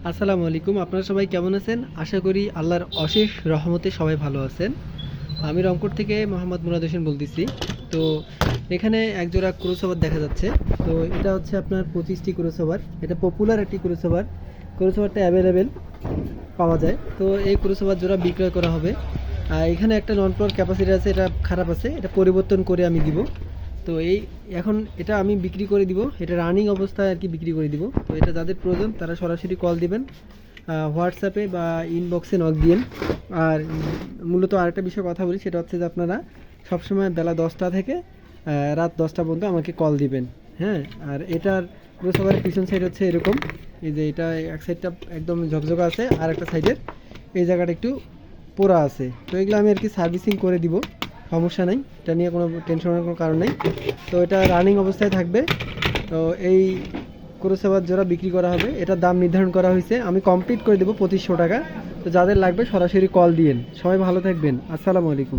আসসালামু আলাইকুম। আপনারা সবাই কেমন আছেন? আশা করি আল্লাহর অশেষ রহমতে সবাই ভালো আছেন। আমি রংপুর থেকে মোহাম্মদ মুরাদ হোসেন বলতেছি। তো এখানে একজোড়া ক্রসওভার দেখা যাচ্ছে। তো এটা হচ্ছে আপনার 25টি ক্রসওভার। এটা পপুলার একটি ক্রসওভার। ক্রসওভারটা অ্যাভেলেবেল পাওয়া যায়। তো এই ক্রসওভার জোড়া বিক্রয় করা হবে। এখানে একটা নন ফ্লোর ক্যাপাসিটি আছে, এটা খারাপ আছে, এটা পরিবর্তন করে আমি দিব। তো এখন এটা আমি বিক্রি করে দিব, এটা রানিং অবস্থায় আর কি বিক্রি করে দিব। তো এটা যাদের প্রয়োজন তারা সরাসরি কল দিবেন, হোয়াটসঅ্যাপে বা ইনবক্সে নক দিয়েন। আর মূলত আরেকটা বিষয় কথা বলি, সেটা হচ্ছে যে আপনারা সবসময় বেলা 10টা থেকে রাত 10টা পর্যন্ত আমাকে কল দিবেন। হ্যাঁ, আর এটার ক্রসওভারের পিছন সাইড হচ্ছে এরকম, এই যে এটা এক সাইডটা একদম ঝকঝকা আছে, আর একটা সাইডের এই জায়গাটা একটু পোড়া আছে। তো এগুলো আমি আর কি সার্ভিসিং করে দিব, সমস্যা নাই, এটা নিয়ে কোনো টেনশনের কোনো কারণ নেই। তো এটা রানিং অবস্থায় থাকবে। তো এই ক্রসওভার জোড়া বিক্রি করা হবে, এটার দাম নির্ধারণ করা হয়েছে, আমি কমপ্লিট করে দেবো 2500 টাকা। তো যাদের লাগবে সরাসরি কল দিয়েন। সবাই ভালো থাকবেন। আসসালামু আলাইকুম।